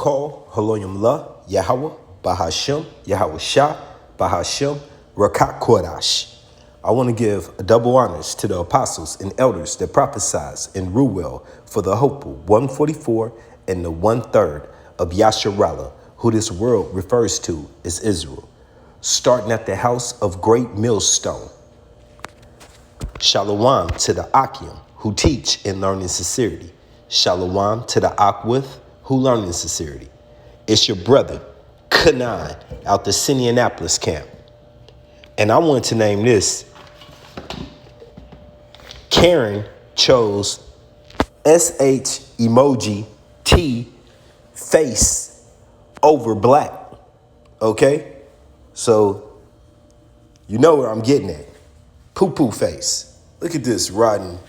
Call Haloyim La, Yahweh, Bahashem, Yahweh Shah, Bahashem, Rakat Kodash. I want to give double honors to the apostles and elders that prophesied in Ruel for the hopeful 144 and the 1/3 of Yasharallah, who this world refers to as Israel, starting at the house of great millstone. Shalom to the Akim, who teach and learn in sincerity. Shalom to the Akwith, who learn in sincerity. It's your brother, Kanan, out the Sindianapolis camp. And I want to name this, Karen chose SH emoji T face over black. Okay? So, you know where I'm getting at. Poo-poo face. Look at this rotten.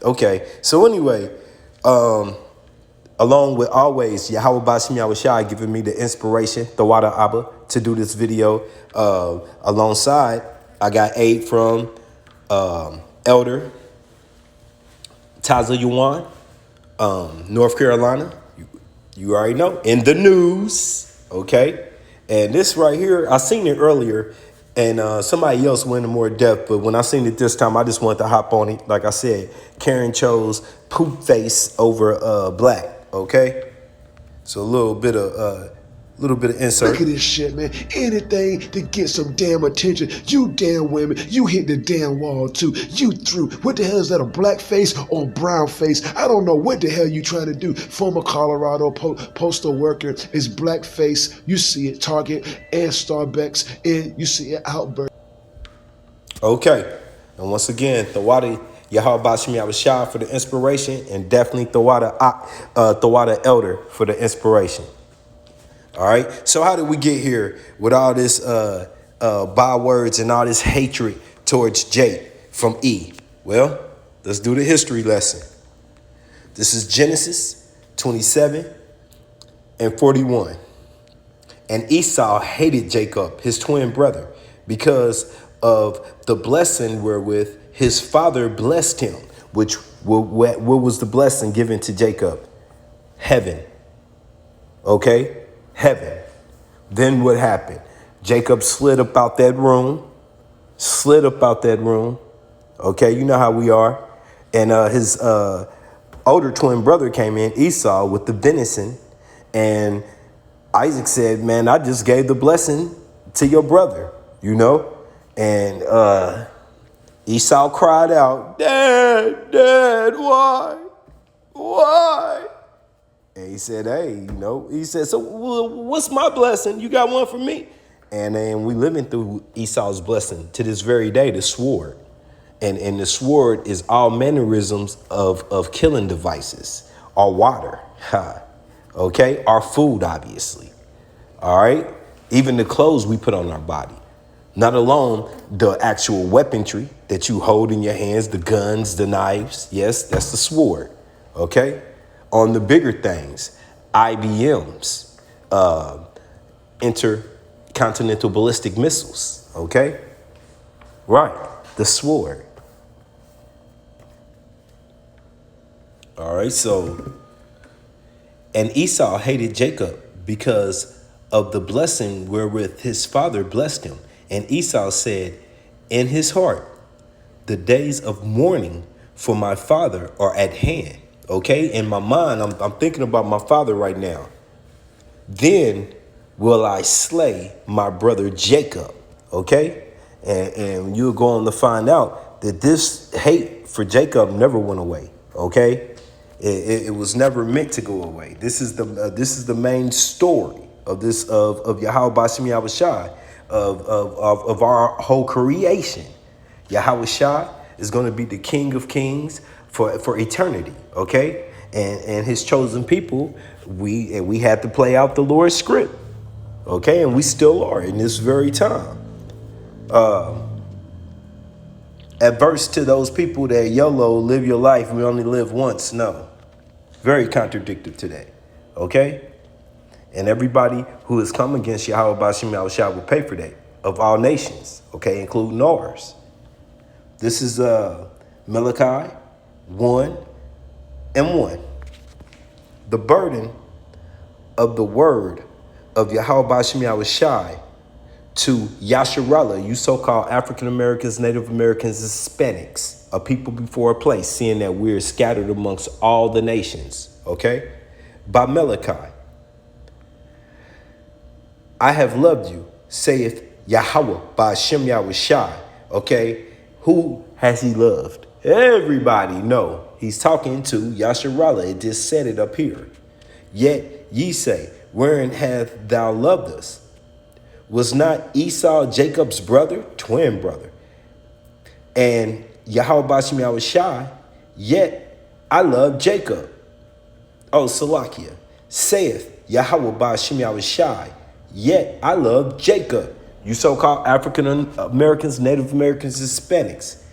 Okay, so anyway, along with always Yahweh Bashim Yahweh Shai giving me the inspiration, the Wada Abba, to do this video. Alongside, I got aid from Elder Taza Yuan, North Carolina. You already know, in the news, okay? And this right here, I seen it earlier, and somebody else went in more depth, but when I seen it this time, I just wanted to hop on it. Like I said, Karen chose poop face over black, okay? So a little bit of insert. Look at this shit, man. Anything to get some damn attention. You damn women, you hit the damn wall too. You through. What the hell is that, a black face or brown face? I don't know what the hell you trying to do. Former Colorado postal worker is black face. You see it Target and Starbucks, and you see it Outburst. Okay. And once again, Thawada Yahweh Bashim Yahweh Shah for the inspiration, and definitely Thawada Elder for the inspiration. All right. So how did we get here with all this bywords and all this hatred towards Jake from E? Well, let's do the history lesson. This is Genesis 27 and 41. And Esau hated Jacob, his twin brother, because of the blessing wherewith his father blessed him, what was the blessing given to Jacob? Heaven. Okay? Heaven. Then what happened? Jacob slid up out that room. Okay, you know how we are. And his older twin brother came in, Esau, with the venison. And Isaac said, man, I just gave the blessing to your brother, you know? And Esau cried out, Dad, why? And he said, hey, he said, so what's my blessing? You got one for me? And then we living through Esau's blessing to this very day, the sword. And the sword is all mannerisms of killing devices, our water, okay? Our food, obviously, all right? Even the clothes we put on our body. Not alone the actual weaponry that you hold in your hands, the guns, the knives. Yes, that's the sword, okay? On the bigger things, IBMs, intercontinental ballistic missiles, okay? Right, the sword. All right, so, and Esau hated Jacob because of the blessing wherewith his father blessed him. And Esau said in his heart, the days of mourning for my father are at hand. Okay, in my mind, I'm thinking about my father right now. Then will I slay my brother Jacob. Okay, and you're going to find out that this hate for Jacob never went away. Okay, it was never meant to go away. This is the main story of Yahweh Bashim Yahweh Shai, of our whole creation. Yahweh Shai is going to be the King of Kings for eternity, okay? And his chosen people, we had to play out the Lord's script, okay? And we still are in this very time. Adverse to those people that YOLO, live your life, we only live once. No, very contradictory today, okay? And everybody who has come against Yahweh Bashim Yahweh Shai will pay for that, of all nations, okay, including ours. This is Malachi 1:1. The burden of the word of Yahweh Bashim Yahushai to Yasharallah, you so-called African Americans, Native Americans, Hispanics, a people before a place, seeing that we're scattered amongst all the nations, okay? By Malachi, I have loved you, saith Yahweh Bashim Yahushai, okay? Who has he loved? Everybody know he's talking to Yasharallah. It just said it up here. Yet ye say, wherein hath thou loved us? Was not Esau Jacob's brother, twin brother? And Yahweh Bashim Yahushai, yet I love Jacob. Oh, Salakia, saith Yahweh Bashim Yahushai, yet I love Jacob. You so-called African Americans, Native Americans, Hispanics.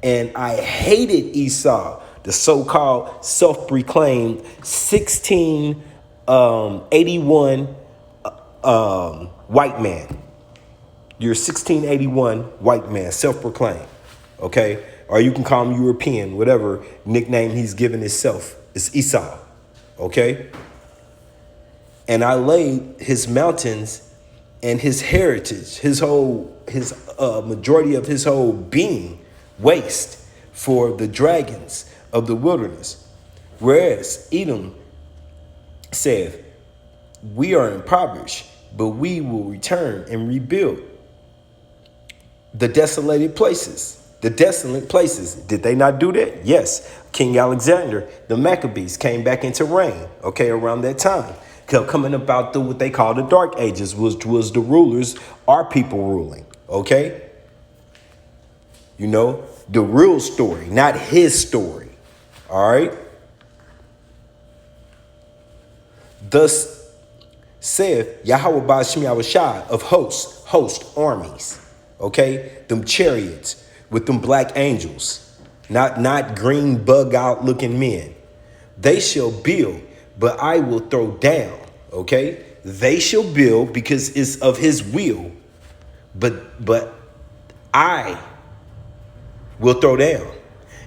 And I hated Esau, the so-called self-proclaimed 1681 white man. You're 1681 white man, self-proclaimed, okay? Or you can call him European, whatever nickname he's given himself. It's Esau, okay? And I laid his mountains and his heritage, his majority of his whole being waste for the dragons of the wilderness. Whereas Edom saith, we are impoverished, but we will return and rebuild the desolated places. The desolate places. Did they not do that? Yes. King Alexander, the Maccabees came back into reign, okay, around that time. Coming about through what they call the Dark Ages, which was the rulers, our people ruling, okay? You know, the real story, not his story, all right? Thus saith Yahweh Bashim Yahushai of host armies, okay? Them chariots with them black angels, not green bug out looking men. They shall build, but I will throw down, okay? They shall build because it's of his will, but I will throw down,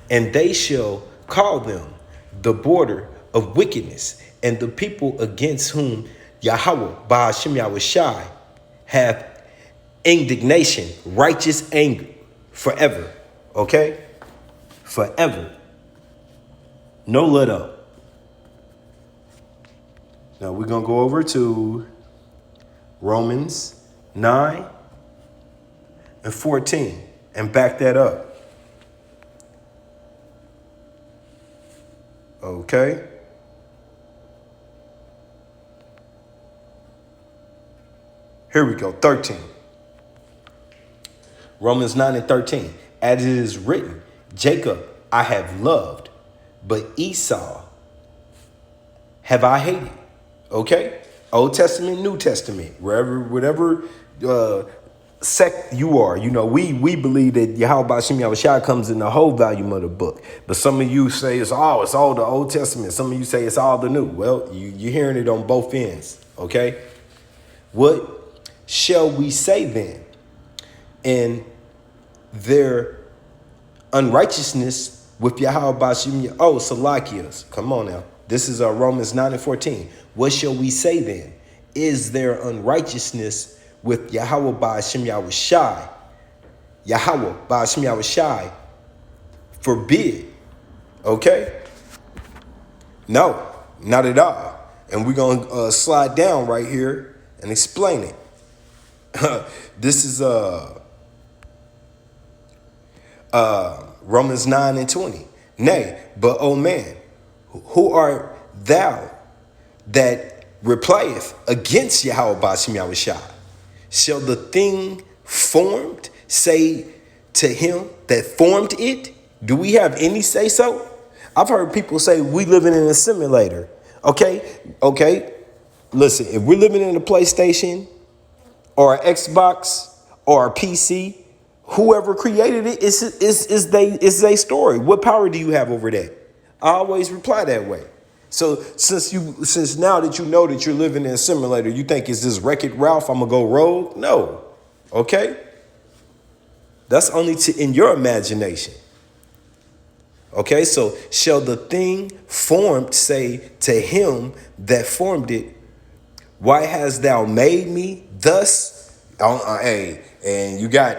and they shall call them the border of wickedness, and the people against whom Yahweh Ba'ashim Yahushai hath indignation, righteous anger, forever, okay? Forever. No let up. Now we're going to go over to Romans 9 and 14 and back that up. Okay? Here we go, 13. Romans 9 and 13. As it is written, Jacob I have loved, but Esau have I hated. Okay? Old Testament, New Testament, whatever sect you are. You know, we believe that Yahweh Bashim Yahushai comes in the whole volume of the book. But some of you say it's all the Old Testament. Some of you say it's all the New. Well, you're hearing it on both ends. Okay? What shall we say then? In their unrighteousness with Yahweh Bashim, Salakias. Come on now. This is Romans 9 and 14. What shall we say then? Is there unrighteousness with Yahweh Ba'ashim Yahushai? Yahweh Ba'ashim Yahushai forbid. Okay? No, not at all. And we're going to slide down right here and explain it. This is Romans 9 and 20. Nay, but O man, who art thou that replieth against Yahweh Ba'ashim Yahushai? Shall the thing formed say to him that formed it? Do we have any say so? I've heard people say we living in a simulator. Okay. Listen, if we're living in a PlayStation or an Xbox or a PC, whoever created it is they story. What power do you have over that? I always reply that way. So since now that you know that you're living in a simulator, you think it's this Wreck-It Ralph, I'm gonna go rogue? No. Okay? That's only in your imagination. Okay, so shall the thing formed say to him that formed it, Why hast thou made me thus? Hey, and you got,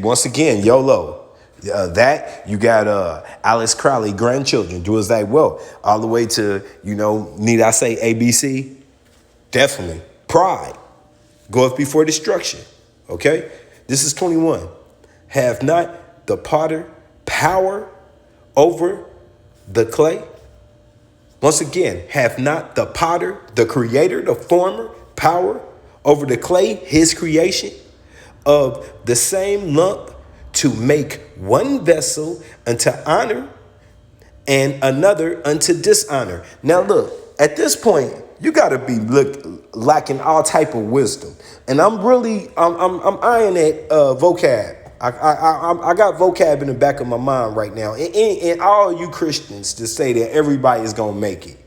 once again, YOLO. That you got Alice Crowley, grandchildren, do as thy will, all the way to, need I say ABC? Definitely. Pride goeth before destruction. Okay? This is 21. Have not the potter power over the clay? Once again, have not the potter, the creator, the former, power over the clay, his creation, of the same lump to make one vessel unto honor and another unto dishonor? Now look, at this point, you got to be lacking all type of wisdom, and I'm eyeing that vocab. I got vocab in the back of my mind right now, and all you Christians to say that everybody is gonna make it.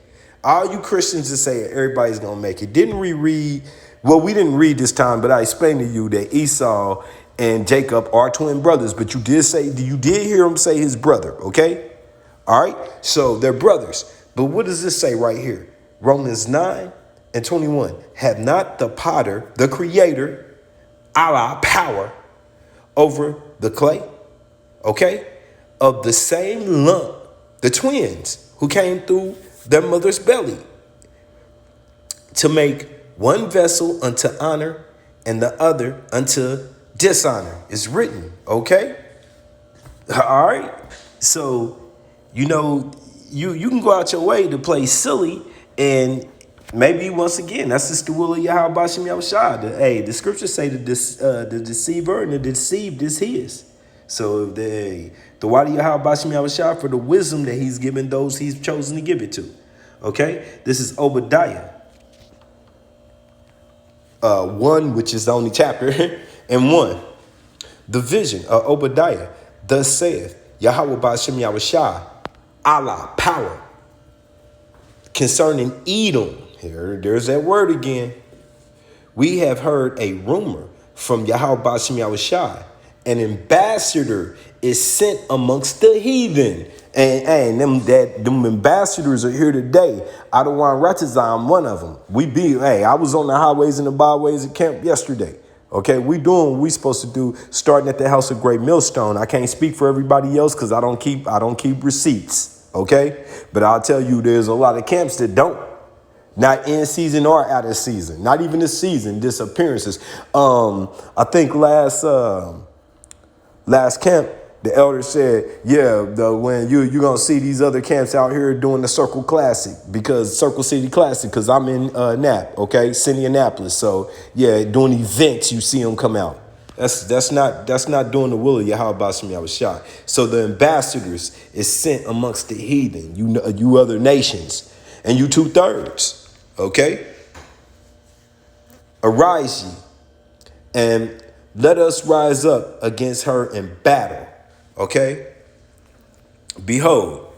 All you Christians to say that everybody's gonna make it. Didn't we read? Well, we didn't read this time, but I explained to you that Esau and Jacob are twin brothers. But you did hear him say his brother. Okay, all right. So they're brothers. But what does this say right here? Romans 9:21. Have not the potter, the creator, Allah, power over the clay, okay, of the same lump, the twins who came through their mother's belly, to make one vessel unto honor and the other unto dishonor. Is written, okay? All right. So, you can go out your way to play silly, and maybe once again, that's just the will of Yahweh Bashim Yahushua. Hey, the scriptures say that the deceiver and the deceived is his. So the wadi Yahweh Bashim Yahushua for the wisdom that he's given those he's chosen to give it to. Okay, this is Obadiah 1, which is the only chapter, and 1. The vision of Obadiah. Thus saith Yahweh Bashim Yahushua, Allah, power, concerning Edom. There's that word again. We have heard a rumor from Yahweh Bashim Yahushua. An ambassador is sent amongst the heathen. And them ambassadors are here today. Adawan Ratazah, I'm one of them. I was on the highways and the byways at camp yesterday. Okay, we doing what we supposed to do, starting at the House of Great Millstone. I can't speak for everybody else because I don't keep receipts. Okay, but I'll tell you, there's a lot of camps that don't. Not in season or out of season. Not even this season, disappearances. I think last camp, the elder said, when you're going to see these other camps out here doing the Circle City Classic, because I'm in Nap, okay, Indianapolis. So, doing events, you see them come out. That's not doing the will of Yahweh Bashim Yahushua. So the ambassadors is sent amongst the heathen, you other nations, and you 2/3. Okay? Arise ye, and let us rise up against her in battle. Okay? Behold,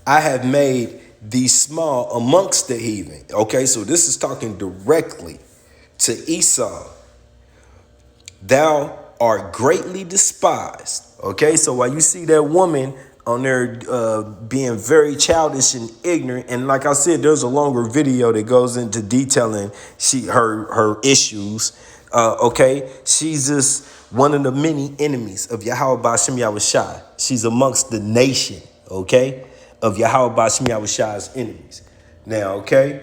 I have made thee small amongst the heathen. Okay, so this is talking directly to Esau. Thou art greatly despised. Okay, so while you see that woman on there being very childish and ignorant, and like I said, there's a longer video that goes into detailing her issues. Okay, she's just one of the many enemies of Yahweh Bashim Yahushua. She's amongst the nation, okay, of Yahweh Bashim Yahushua's enemies. Now, okay.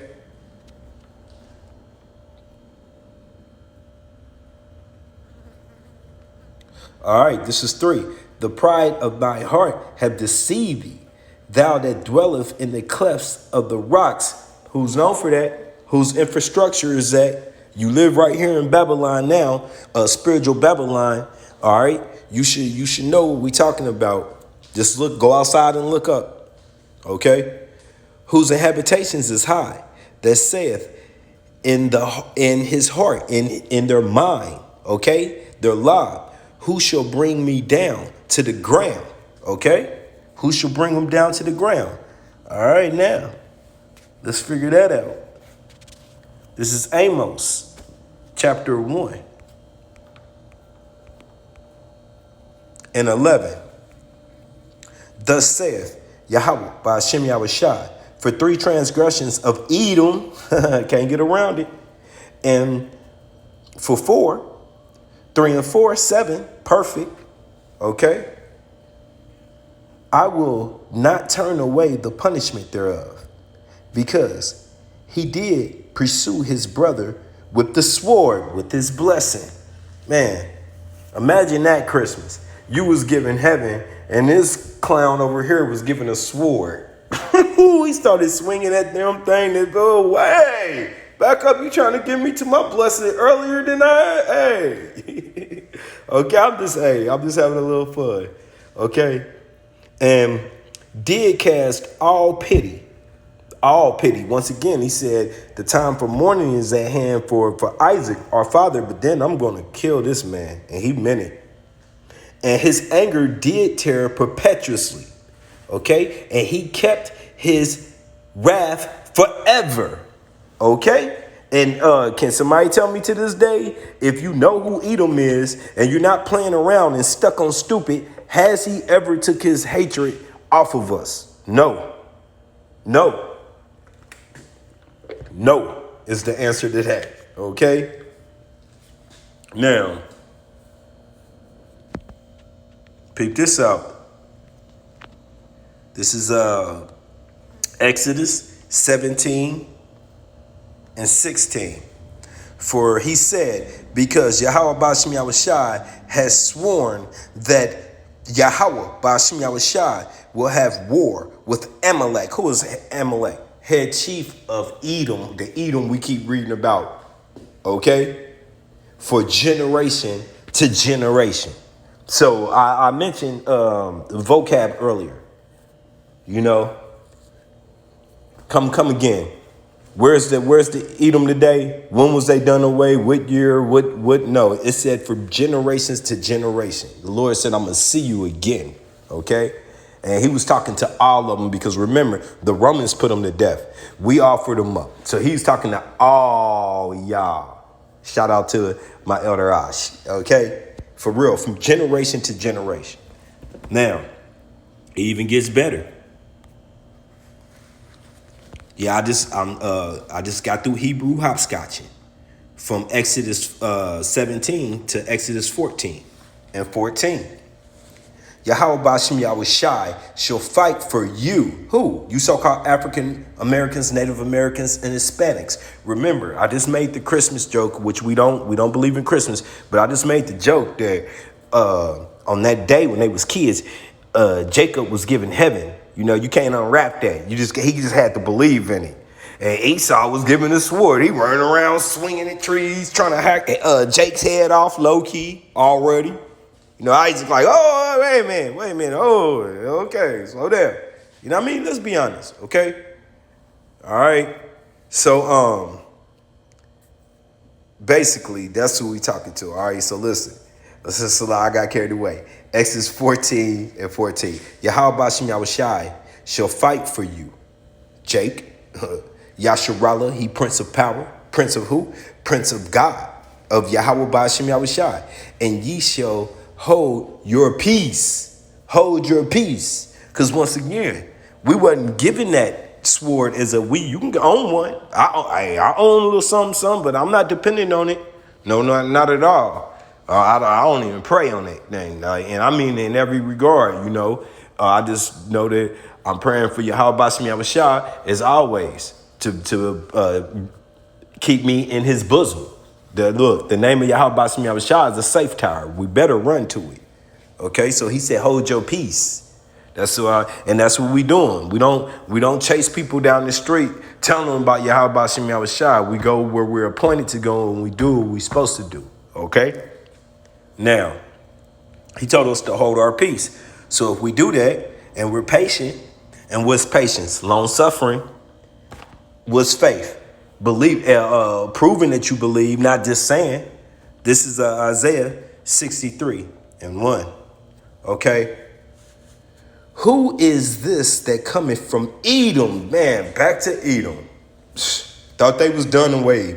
All right, this is 3. The pride of thy heart have deceived thee, thou that dwelleth in the clefts of the rocks. Who's known for that? Whose infrastructure is that? You live right here in Babylon now, spiritual Babylon. All right, you should know what we're talking about. Just go outside and look up. Okay, whose habitations is high, that saith in his heart, in their mind. Okay, their law. Who shall bring me down to the ground? Okay? Who shall bring them down to the ground? All right, now, let's figure that out. This is Amos, chapter 1 and 11. Thus saith Yahweh by Hashem Yahushua, for 3 transgressions of Edom, can't get around it, And for 4, 3 and 4, 7, perfect. Okay. I will not turn away the punishment thereof, because he did pursue his brother with the sword, with his blessing. Man, imagine that Christmas. You was given heaven, and this clown over here was given a sword. He started swinging that damn thing. That go, hey, back up! You trying to get me to my blessing earlier than hey. Okay, I'm just having a little fun. Okay, and did cast all pity. All pity. Once again, he said, the time for mourning is at hand for Isaac, our father, but then I'm going to kill this man. And he meant it. And his anger did tear perpetuously. Okay? And he kept his wrath forever. Okay? And can somebody tell me to this day, if you know who Edom is and you're not playing around and stuck on stupid, has he ever took his hatred off of us? No. No. No is the answer to that. Okay? Now, peep this out. This is Exodus 17 and 16. For he said, because Yahweh Ba'ashem Yahushai has sworn that Yahweh Ba'ashem Yahushai will have war with Amalek. Who is Amalek? Head chief of Edom, the Edom we keep reading about, okay? For generation to generation. So I mentioned the vocab earlier. You know, come again. Where's the Edom today? When was they done away? What year? What? No, it said for generations to generation. The Lord said, I'm gonna see you again, okay? And he was talking to all of them, because remember, the Romans put them to death. We offered them up. So he's talking to all y'all. Shout out to my elder Ash. Okay? For real, from generation to generation. Now, it even gets better. Yeah, I just got through Hebrew hopscotching from Exodus 17 to Exodus 14 and 14. Yahweh Ba'ashem Yahushai shall fight for you. Who? You so-called African Americans, Native Americans, and Hispanics. Remember, I just made the Christmas joke, which we don't believe in Christmas, but I just made the joke that on that day when they was kids, Jacob was given heaven. You know, you can't unwrap that. He just had to believe in it. And Esau was given a sword. He running around swinging at trees, trying to hack Jake's head off low key already. You know, Isaac's like, oh, wait a minute. Oh, okay, slow down. You know what I mean? Let's be honest, okay? All right. So, basically, that's who we talking to. All right, so listen. I got carried away. Exodus 14 and 14. Yahweh Ba'ashem Yahushai shall fight for you. Jake, Yasharallah, he prince of power. Prince of who? Prince of God, of Yahweh Ba'ashem Yahushai. And ye shall hold your peace. Hold your peace. Because once again, we wasn't given that sword as you can own one. I own a little something, but I'm not dependent on it. No, not at all. I don't even pray on that thing. And I mean in every regard, you know. I just know that I'm praying for Yahweh Ba'ashem Yahushai as always to keep me in his bosom. The name of Yahweh Ba'ashem Yahushai is a safe tower. We better run to it. Okay, so he said, hold your peace. That's what we doing. We don't chase people down the street telling them about Yahweh Ba'ashem Yahushai. We go where we're appointed to go, and we do what we're supposed to do. Okay? Now, he told us to hold our peace. So if we do that and we're patient, and what's patience? Long suffering. What's faith? Believe, proving that you believe, not just saying. This is Isaiah 63 and 1. Okay. Who is this that cometh from Edom? Man, back to Edom. Thought they was done away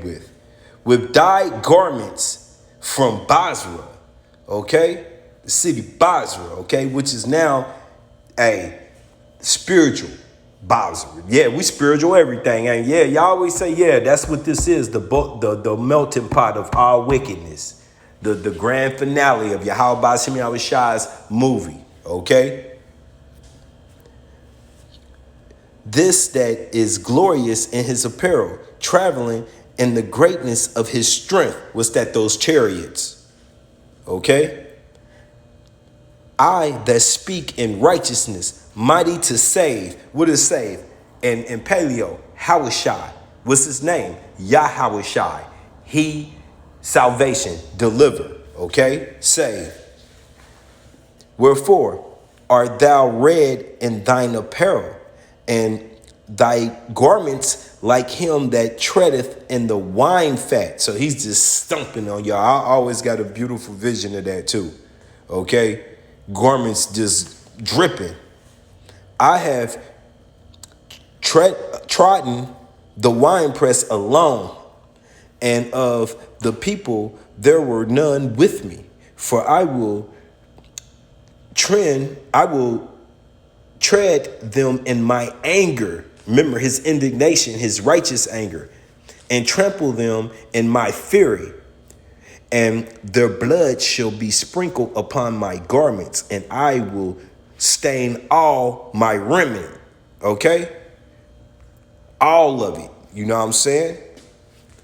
with dyed garments from Basra. Okay, the city Basra. Okay, which is now a spiritual. Bowser. Yeah, we spiritual everything. And yeah, y'all always say, yeah, that's what this is. The melting pot of all wickedness. The grand finale of Yahweh Bashim Yahushai's movie. Okay? This that is glorious in his apparel, traveling in the greatness of his strength. What's that? Those chariots. Okay? I that speak in righteousness, mighty to save. What is save? In Paleo, Hawashai. What's his name? Yahawashai. He, salvation, deliver. Okay? Save. Wherefore art thou red in thine apparel, and thy garments like him that treadeth in the wine fat. So he's just stumping on y'all. I always got a beautiful vision of that too. Okay? Garments just dripping. I have trodden the winepress alone, and of the people there were none with me. For I will tread them in my anger. Remember his indignation, his righteous anger, and trample them in my fury. And their blood shall be sprinkled upon my garments, and I will stain all my raiment. Okay? All of it. You know what I'm saying?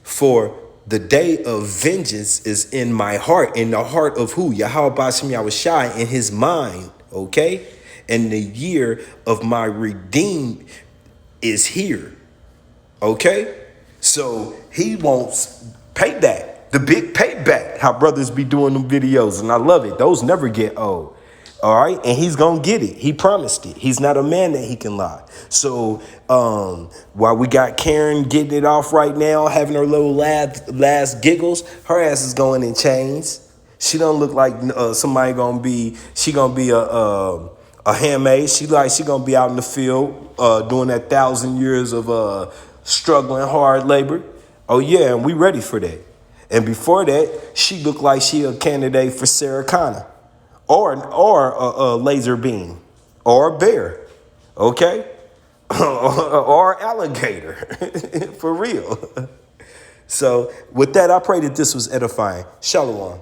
For the day of vengeance is in my heart, in the heart of who? Yahweh Bashim Yahushai, in his mind. Okay? And the year of my redeemed is here. Okay? So he wants payback. The big payback, how brothers be doing them videos, and I love it. Those never get old. All right, and he's gonna get it. He promised it. He's not a man that he can lie. So while we got Karen getting it off right now, having her little last giggles, her ass is going in chains. She don't look like somebody gonna be. She gonna be a handmaid. She gonna be out in the field doing that 1,000 years of struggling hard labor. Oh yeah, and we ready for that. And before that, she looked like she a candidate for Sarah Connor, or a laser beam, or a bear, okay, or alligator, for real. So with that, I pray that this was edifying. Shalom.